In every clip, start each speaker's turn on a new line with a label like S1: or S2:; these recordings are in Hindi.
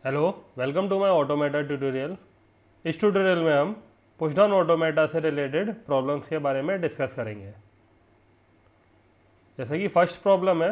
S1: Hello, welcome to my automata tutorial. इस ट्यूटोरियल में हम पुश डाउन ऑटोमेटा से रिलेटेड प्रॉब्लम्स के बारे में डिस्कस करेंगे। जैसे कि फर्स्ट प्रॉब्लम है,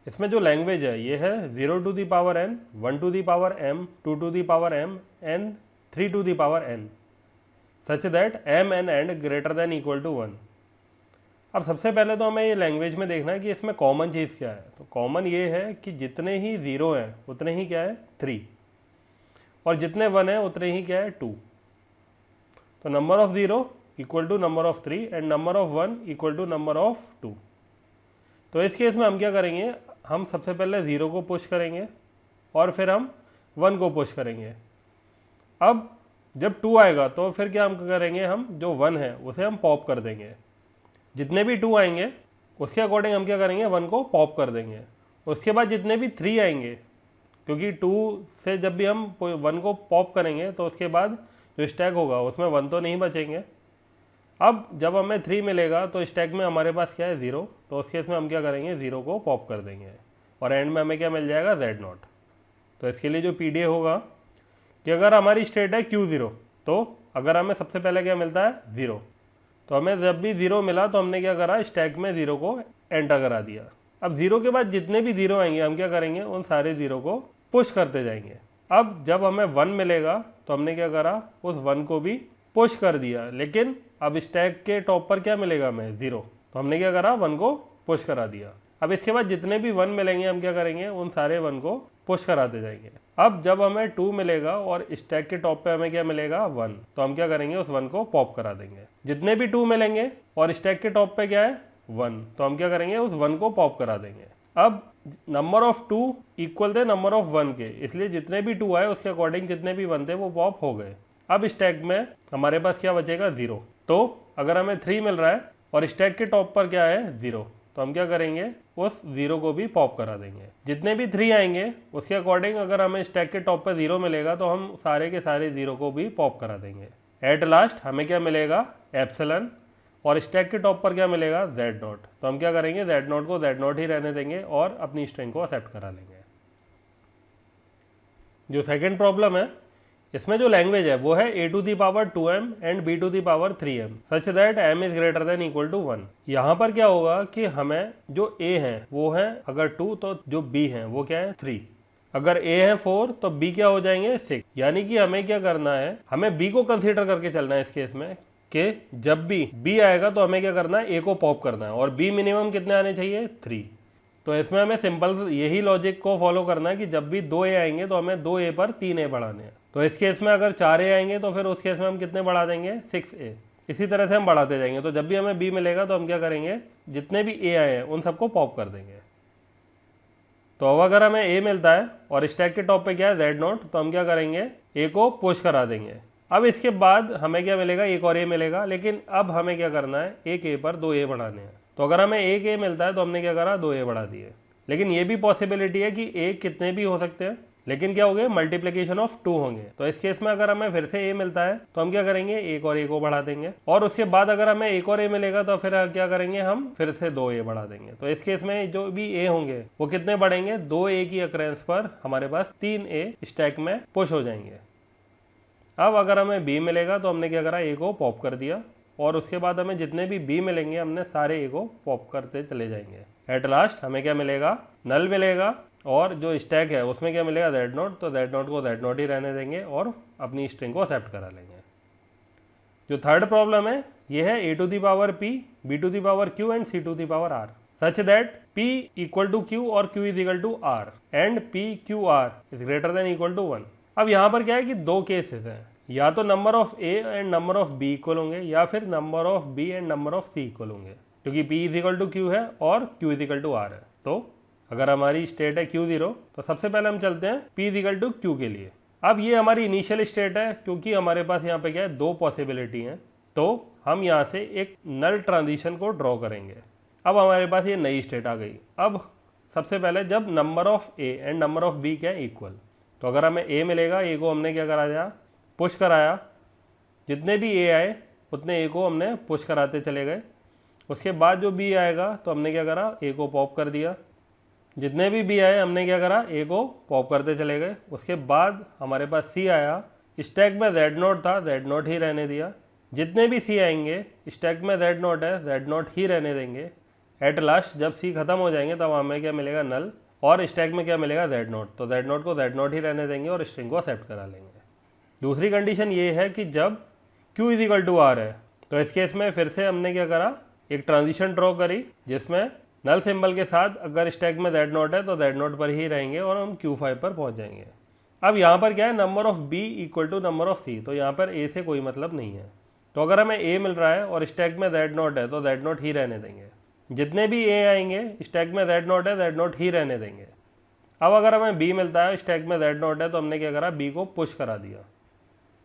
S1: इसमें जो लैंग्वेज है ये है 0 to the power n, 1 to the power m, 2 to the power m and 3 to the power n such that m and n greater than equal to 1। अब सबसे पहले तो हमें ये लैंग्वेज में देखना है कि इसमें कॉमन चीज़ क्या है। तो कॉमन ये है कि जितने ही ज़ीरो हैं उतने ही क्या है 3, और जितने 1 है उतने ही क्या है 2। तो number of 0 equal to number of 3 and number of 1 equal to number of 2। तो इस केस में हम क्या करेंगे, हम सबसे पहले 0 को पुश करेंगे और फिर हम 1 को पुश करेंगे। अब जब 2 आएगा तो फिर क्या हम करेंगे, हम जो 1 है उसे हम पॉप कर देंगे। जितने भी 2 आएंगे उसके अकॉर्डिंग हम क्या करेंगे, 1 को पॉप कर देंगे। उसके बाद जितने भी 3 आएंगे, क्योंकि 2 से जब भी हम 1 को पॉप करेंगे तो उसके बाद जो स्टैक होगा उसमें 1 तो नहीं बचेंगे। अब जब हमें 3 मिलेगा तो स्टैक में हमारे पास क्या है 0, तो उस केस में हम क्या करेंगे 0 को पॉप कर देंगे और एंड में हमें क्या मिल जाएगा Z0। तो इसके लिए जो PDA होगा कि अगर हमारी स्टेट है Q0, तो अगर हमें सबसे पहले क्या मिलता है 0, तो हमें जब भी 0 मिला तो हमने क्या करा, स्टैक में 0 को एंटर करा दिया। अब 0 के बाद जितने भी 0 आएंगे हम क्या करेंगे, उन सारे 0 को पुश करते जाएंगे। अब जब हमें 1 मिलेगा तो हमने क्या करा, उस 1 को भी पुश कर दिया, लेकिन अब स्टैक के टॉप पर क्या मिलेगा हमें 0, तो हमने क्या करा 1 को पुश करा दिया। अब इसके बाद जितने भी 1 मिलेंगे हम क्या करेंगे, उन सारे 1 को पुश कराते जाएंगे। अब जब हमें 2 मिलेगा और स्टैक के टॉप पे हमें क्या मिलेगा 1, तो हम क्या करेंगे उस 1 को पॉप करा देंगे। जितने भी 2 मिलेंगे और स्टैक के टॉप पे क्या है 1, तो हम क्या करेंगे उस 1 को पॉप करा देंगे। अब नंबर ऑफ 2 इक्वल थे नंबर ऑफ 1 के, इसलिए जितने भी 2 आए उसके अकॉर्डिंग जितने भी 1 थे वो पॉप हो गए। अब स्टैक में हमारे पास क्या बचेगा 0। तो अगर हमें 3 मिल रहा है और स्टैक के टॉप पर क्या है 0, तो हम क्या करेंगे उस 0 को भी पॉप करा देंगे। जितने भी 3 आएंगे उसके अकॉर्डिंग अगर हमें स्टैक के टॉप पर 0 मिलेगा तो हम सारे के सारे 0 को भी पॉप करा देंगे। एट लास्ट हमें क्या मिलेगा एप्सिलॉन, और स्टैक के टॉप पर क्या मिलेगा Z0। तो हम क्या करेंगे Z0 को Z0 ही रहने देंगे और अपनी स्ट्रिंग को एक्सेप्ट करा लेंगे। जो सेकेंड प्रॉब्लम है, इसमें जो लैंग्वेज है वो है a to the power 2m and b to the power 3m such that m is greater than equal to 1। यहाँ पर क्या होगा कि हमें जो a है वो है अगर 2, तो जो b है वो क्या है 3। अगर a है 4 तो b क्या हो जाएंगे 6। यानी कि हमें क्या करना है, हमें b को कंसीडर करके चलना है इस केस में कि जब भी b आएगा तो हमें क्या करना है a को पॉप करना है, और b मिनिमम कितने आने चाहिए 3। तो इसमें हमें सिंपल यही लॉजिक को फॉलो करना है कि जब भी 2a आएंगे तो हमें 2a पर 3a बढ़ाने हैं। तो इस केस में अगर 4a आएंगे तो फिर उस केस में हम कितने बढ़ा देंगे 6a। इसी तरह से हम बढ़ाते जाएंगे। तो जब भी हमें b मिलेगा तो हम क्या करेंगे, जितने भी a आए हैं उन सबको पॉप कर देंगे। तो अब अगर हमें a मिलता है और स्टैक के टॉप पे क्या है Z0, तो हम क्या करेंगे a को पुश करा देंगे। अब इसके बाद हमें क्या मिलेगा, एक और a मिलेगा, लेकिन अब हमें क्या करना है एक a पर 2a बढ़ाने हैं। तो अगर हमें एक a मिलता है तो हमने क्या करा 2a बढ़ा दिए। लेकिन ये भी पॉसिबिलिटी है कि a कितने भी हो सकते हैं, लेकिन क्या हो गए मल्टीप्लिकेशन ऑफ 2 होंगे। तो इस केस में अगर हमें फिर से a मिलता है तो हम क्या करेंगे एक और a को बढ़ा देंगे, और उसके बाद अगर हमें एक और a मिलेगा तो फिर क्या करेंगे हम फिर से 2a बढ़ा देंगे। तो इस केस में जो भी a होंगे वो कितने बढ़ेंगे, 2a की अक्रेंस पर हमारे पास 3a स्टैक में पुश हो जाएंगे। अब अगर हमें b मिलेगा तो हमने क्या करा a को पॉप कर दिया, और उसके बाद हमें जितने भी b मिलेंगे हमने सारे a को पॉप करते चले जाएंगे। एट लास्ट हमें क्या मिलेगा, नल मिलेगा, और जो स्टैक है उसमें क्या मिलेगा Z0। तो Z0 को Z0 ही रहने देंगे और अपनी स्ट्रिंग को एक्सेप्ट करा लेंगे। जो थर्ड प्रॉब्लम है ये है a to the power p, b to the power q and c to the power r such that p equal to q और q is equal to r and p q r is greater than equal to 1। अब यहाँ पर क्या है कि दो केसेस हैं, या तो number of a and number of b equal होंगे, या फिर number of b and number of c equal होंगे, क्योंकि p is equal to q है और q is equal to r है। तो अगर हमारी स्टेट है Q0 तो सबसे पहले हम चलते हैं P is equal to Q के लिए। अब ये हमारी इनिशियल स्टेट है, क्योंकि हमारे पास यहाँ पे क्या है दो पॉसिबिलिटी हैं, तो हम यहाँ से एक नल ट्रांजिशन को ड्रॉ करेंगे। अब हमारे पास ये नई स्टेट आ गई। अब सबसे पहले जब number of A and number of B क्या है इक्वल, तो अगर हमें A मिलेगा, A को हमने क्या करा दिया पुश कराया, जितने भी A आए उतने A को हमने पुश कराते चले गए। उसके बाद जो B आएगा तो हमने क्या करा A को पॉप कर दिया, जितने भी बी आए हमने क्या करा, ए को पॉप करते चले गए। उसके बाद हमारे पास सी आया, स्टैक में जेड नोट था, जेड नोट ही रहने दिया। जितने भी सी आएंगे स्टैक में जेड नोट है, जेड नोट ही रहने देंगे। एट लास्ट जब सी खत्म हो जाएंगे तब हमें क्या मिलेगा, नल, और स्टैक में क्या मिलेगा, जेड नोट। तो जेड नोट को जेड नोट ही रहने देंगे और स्ट्रिंग को एक्सेप्ट करा लेंगे। दूसरी कंडीशन ये है कि जब Q इजिकल टू आर है, तो इस केस में फिर से हमने क्या करा, एक ट्रांजिशन ड्रॉ करी जिसमें नल सिंबल के साथ अगर स्टैक में जेड नोट है तो जेड नोट पर ही रहेंगे और हम Q5 पर पहुंच जाएंगे। अब यहाँ पर क्या है, number of B equal to number of C, तो यहाँ पर ए से कोई मतलब नहीं है। तो अगर हमें ए मिल रहा है और स्टैक में जेड नोट है तो जेड नोट ही रहने देंगे। जितने भी ए आएंगे स्टैक में जेड नोट है, जेड नोट ही रहने देंगे। अब अगर हमें बी मिलता है स्टैक में जेड नोट है तो हमने क्या करा, बी को पुश करा दिया।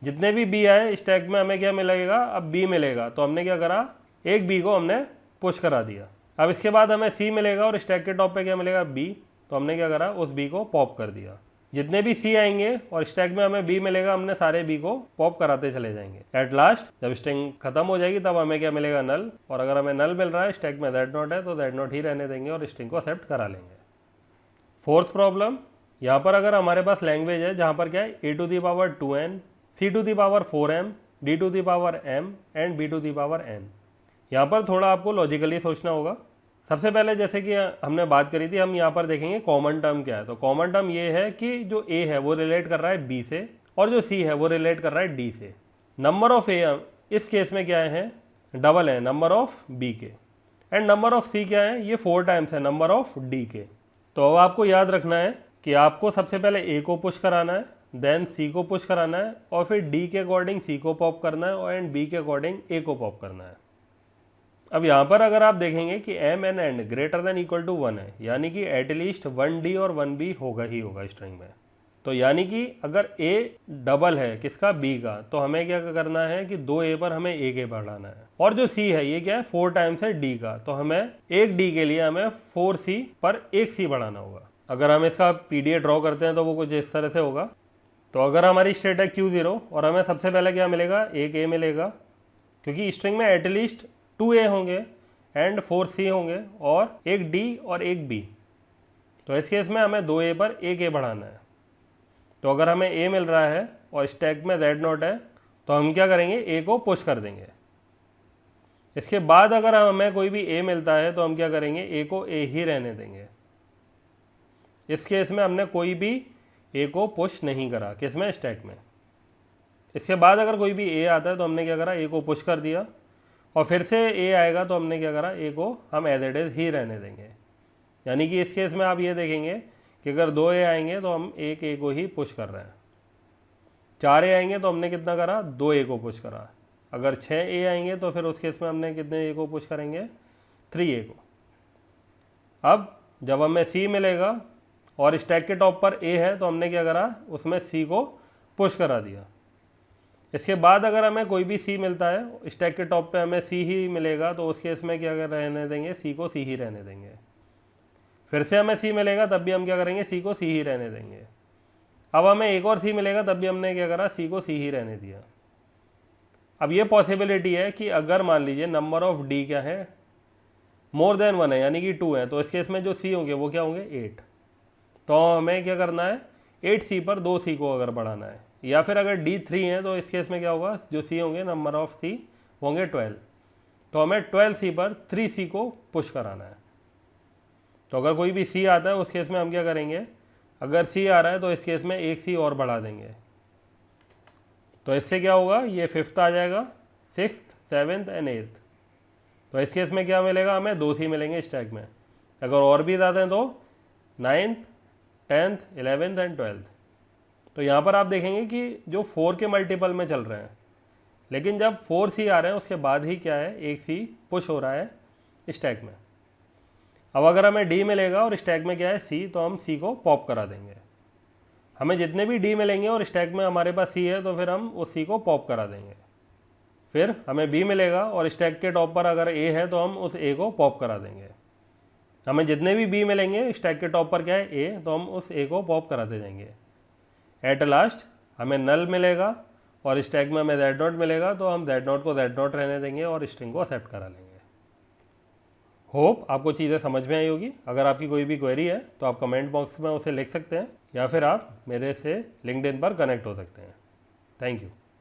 S1: जितने भी बी आए स्टैक में हमें क्या मिलेगा, अब बी मिलेगा, तो हमने क्या करा, एक बी को हमने पुश करा दिया। अब इसके बाद हमें सी मिलेगा और स्टैक के टॉप पे क्या मिलेगा, बी, तो हमने क्या करा, उस बी को पॉप कर दिया। जितने भी सी आएंगे और स्टैक में हमें बी मिलेगा, हमने सारे बी को पॉप कराते चले जाएंगे। एट लास्ट जब स्ट्रिंग खत्म हो जाएगी तब हमें क्या मिलेगा, नल, और अगर हमें नल मिल रहा है, स्टैक में जेड नोट है तो जेड नोट ही रहने देंगे और स्ट्रिंग को एक्सेप्ट करा लेंगे। फोर्थ प्रॉब्लम, यहाँ पर अगर हमारे पास लैंग्वेज है जहाँ पर क्या है, a to the power 2n, c to the power 4m, d to the power m and b to the power n। यहाँ पर थोड़ा आपको लॉजिकली सोचना होगा। सबसे पहले जैसे कि हमने बात करी थी, हम यहाँ पर देखेंगे कॉमन टर्म क्या है। तो कॉमन टर्म ये है कि जो a है वो रिलेट कर रहा है b से और जो c है वो रिलेट कर रहा है d से। नंबर ऑफ a इस केस में क्या है, डबल है नंबर ऑफ b के, एंड नंबर ऑफ c क्या है, ये 4 टाइम्स है नंबर ऑफ d के। तो अब आपको याद रखना है कि आपको सबसे पहले a को पुश कराना है, देन c को पुश कराना है और फिर d के अकॉर्डिंग c को पॉप करना है और एंड b के अकॉर्डिंग a को पॉप करना है। अब यहाँ पर अगर आप देखेंगे कि m and n greater than equal to 1 है, यानी कि एटलीस्ट 1d और 1b होगा ही होगा स्ट्रिंग में। तो यानी कि अगर a डबल है किसका, b का, तो हमें क्या करना है कि 2a पर हमें a के बढ़ाना है। और जो c है ये क्या है, 4 टाइम्स है d का, तो हमें एक d के लिए हमें 4c पर एक c बढ़ाना होगा। अगर हम इसका पीडीए ड्रॉ करते हैं तो वो कुछ इस तरह से होगा। तो अगर हमारी स्टेट है Q0 और हमें सबसे पहले क्या मिलेगा, एक a मिलेगा, क्योंकि स्ट्रिंग में एटलीस्ट 2a होंगे एंड 4c होंगे और एक d और एक b। तो इस केस में हमें 2a पर एक a बढ़ाना है। तो अगर हमें a मिल रहा है और स्टैक में जेड नोट है तो हम क्या करेंगे, a को पुश कर देंगे। इसके बाद अगर हमें कोई भी a मिलता है तो हम क्या करेंगे, a को a ही रहने देंगे। इस केस में हमने कोई भी a को पुश नहीं करा, किसमें, स्टैक में। इसके बाद अगर कोई भी a आता है तो हमने क्या करा, a को पुश कर दिया और फिर से a आएगा तो हमने क्या करा, a को हम एज इट इज ही रहने देंगे। यानी कि इस केस में आप ये देखेंगे कि अगर 2a आएंगे तो हम एक a को ही पुश कर रहे हैं, 4a आएंगे तो हमने कितना करा, 2a को पुश करा। अगर 6a आएंगे तो फिर उस केस में हमने कितने a को पुश करेंगे, 3a को। अब जब हमें c मिलेगा और स्टैक के टॉप पर a है तो हमने क्या करा, उसमें c को पुश करा दिया। इसके बाद अगर हमें कोई भी c मिलता है, स्टैक के टॉप पे हमें c ही मिलेगा, तो उस केस में क्या रहने देंगे, c को c ही रहने देंगे। फिर से हमें c मिलेगा तब भी हम क्या करेंगे, c को c ही रहने देंगे। अब हमें एक और c मिलेगा तब भी हमने क्या करा, c को c ही रहने दिया। अब ये पॉसिबिलिटी है कि अगर मान लीजिए नंबर ऑफ d क्या है, मोर देन 1 है, यानी कि 2 है, तो इस केस में जो c होंगे वो क्या होंगे, 8। तो हमें क्या करना है, 8c पर 2c को अगर बढ़ाना है, या फिर अगर d 3 है तो इस केस में क्या होगा, जो c होंगे नंबर ऑफ c होंगे 12, तो हमें 12c पर 3c को पुश कराना है। तो अगर कोई भी c आता है उस केस में हम क्या करेंगे, अगर c आ रहा है तो इस केस में एक c और बढ़ा देंगे। तो इससे क्या होगा, ये 5th आ जाएगा, 6th 7th एंड 8th। तो इस केस में क्या मिलेगा, हमें 2c मिलेंगे स्टैक में। अगर और भी ज़्यादा हैं तो 9th 10th 11th and 12th। तो यहाँ पर आप देखेंगे कि जो 4 के मल्टीपल में चल रहे हैं, लेकिन जब 4c आ रहे हैं उसके बाद ही क्या है, एक c पुश हो रहा है स्टैक में। अब अगर हमें d मिलेगा और स्टैक में क्या है, c, तो हम c को पॉप करा देंगे। हमें जितने भी d मिलेंगे और स्टैक में हमारे पास c है तो फिर हम उस c को पॉप करा देंगे। फिर हमें b मिलेगा और स्टैक के टॉप पर अगर a है तो हम उस a को पॉप करा देंगे। हमें जितने भी b मिलेंगे, स्टैक के टॉप पर क्या है, a, तो हम उस a को पॉप कराते जाएंगे। एट लास्ट हमें नल मिलेगा और स्टैक में हमें जेड नोट मिलेगा, तो हम जेड नोट को जेड नोट रहने देंगे और स्ट्रिंग को एक्सेप्ट करा लेंगे। होप आपको चीज़ें समझ में आई होगी। अगर आपकी कोई भी क्वेरी है तो आप कमेंट बॉक्स में उसे लिख सकते हैं या फिर आप मेरे से लिंक्डइन पर कनेक्ट हो सकते हैं। Thank you.